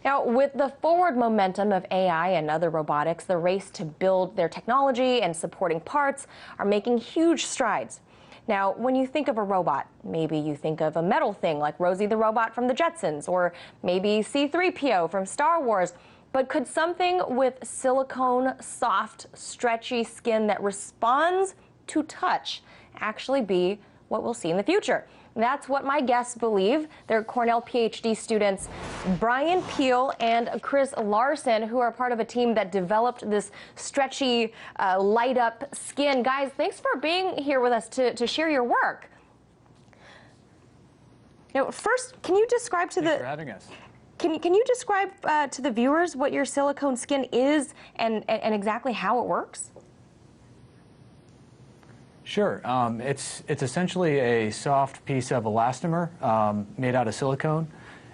Now, with the forward momentum of AI and other robotics, the race to build their technology and supporting parts are making huge strides. Now, when you think of a robot, maybe you think of a metal thing like Rosie the robot from the Jetsons, or maybe C-3PO from Star Wars. But could something with silicone, soft, stretchy skin that responds to touch actually be what we'll see in the future? That's what my guests believe. They're Cornell PhD students Bryan Peele and Chris Larson, who are part of a team that developed this stretchy, light-up skin. Guys, thanks for being here with us to share your work. Now, first, can you describe to Thanks for having us. Can you describe to the viewers what your silicone skin is and exactly how it works? Sure. It's essentially a soft piece of elastomer made out of silicone.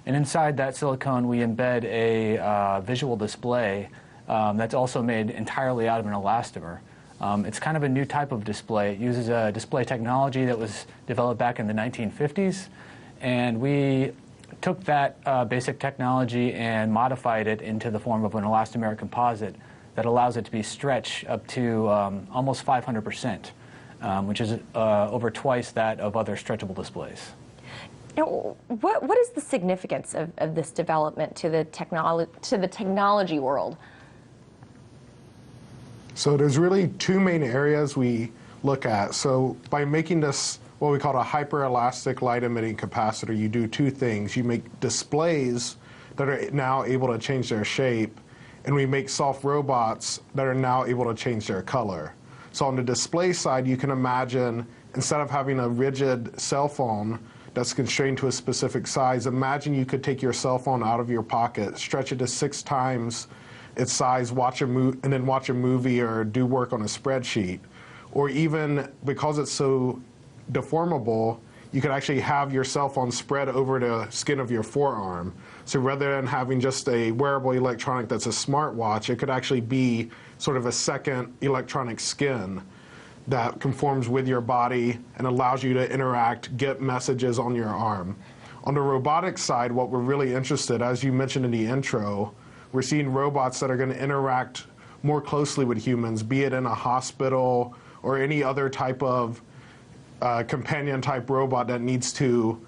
And inside that silicone, we embed a visual display that's also made entirely out of an elastomer. It's kind of a new type of display. It uses a display technology that was developed back in the 1950s. And we took that basic technology and modified it into the form of an elastomeric composite that allows it to be stretched up to almost 500%. Which is over twice that of other stretchable displays. Now, what is the significance of this development to the technology world? So there's really two main areas we look at. So by making this what we call a hyperelastic light-emitting capacitor, you do two things. You make displays that are now able to change their shape, and we make soft robots that are now able to change their color. So on the display side, you can imagine, instead of having a rigid cell phone that's constrained to a specific size, imagine you could take your cell phone out of your pocket, stretch it to 6 times its size, and then watch a movie or do work on a spreadsheet. Or even, because it's so deformable, you could actually have your cell phone spread over the skin of your forearm. So rather than having just a wearable electronic that's a smartwatch, it could actually be sort of a second electronic skin that conforms with your body and allows you to interact, get messages on your arm. On the robotic side, what we're really interested, as you mentioned in the intro, we're seeing robots that are going to interact more closely with humans, be it in a hospital or any other type of companion-type robot that needs to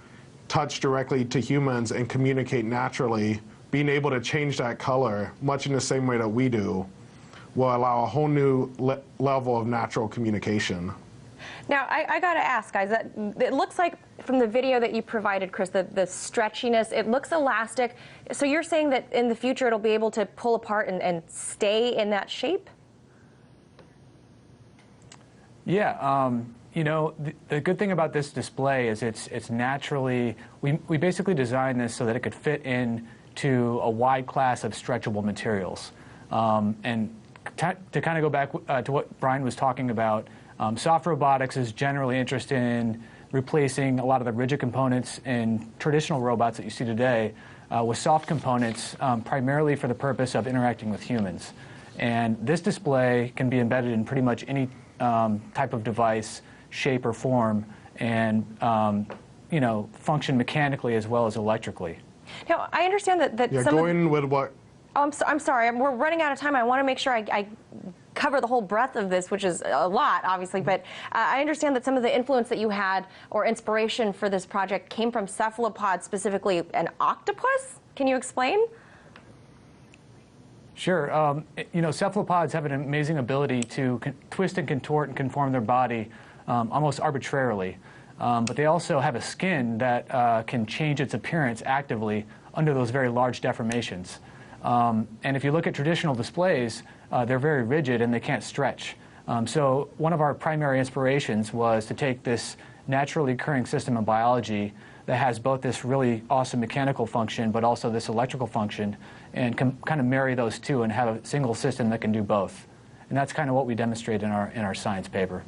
touch directly to humans and communicate naturally. Being able to change that color, much in the same way that we do, will allow a whole new level of natural communication. Now, I got to ask, guys, that it looks like from the video that you provided, Chris, the stretchiness, it looks elastic. So you're saying that in the future it'll be able to pull apart and stay in that shape? Yeah. You know, the good thing about this display is it's naturally, we basically designed this so that it could fit into a wide class of stretchable materials. And to kind of go back to what Bryan was talking about, soft robotics is generally interested in replacing a lot of the rigid components in traditional robots that you see today with soft components, primarily for the purpose of interacting with humans. And this display can be embedded in pretty much any type of device, shape or form, and you know, function mechanically as well as electrically. Now, I understand that yeah, going with what? Oh, I'm sorry. We're running out of time. I want to make sure I cover the whole breadth of this, which is a lot, obviously. But I understand that some of the influence that you had or inspiration for this project came from cephalopods, specifically an octopus. Can you explain? Sure. You know, cephalopods have an amazing ability to twist and contort and conform their body almost arbitrarily. But they also have a skin that can change its appearance actively under those very large deformations. And if you look at traditional displays, they're very rigid and they can't stretch. So one of our primary inspirations was to take this naturally occurring system in biology that has both this really awesome mechanical function but also this electrical function, and kind of marry those two and have a single system that can do both. And that's kind of what we demonstrate in our science paper.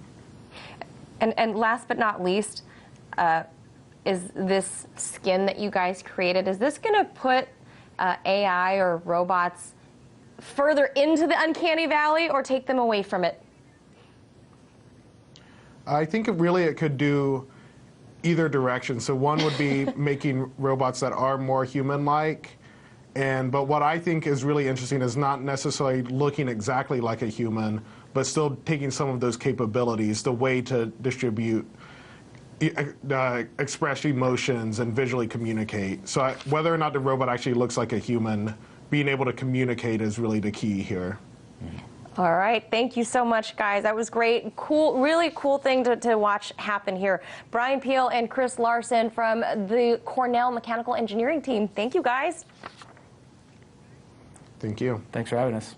And last but not least, is this skin that you guys created, is this going to put AI or robots further into the uncanny valley or take them away from it? I think it could do either direction. So one would be making robots that are more human-like, But what I think is really interesting is not necessarily looking exactly like a human, but still taking some of those capabilities, the way to distribute, express emotions, and visually communicate. So whether or not the robot actually looks like a human, being able to communicate is really the key here. All right, thank you so much, guys. That was great. Cool, really cool thing to watch happen here. Bryan Peele and Chris Larson from the Cornell Mechanical Engineering team. Thank you, guys. Thank you. Thanks for having us.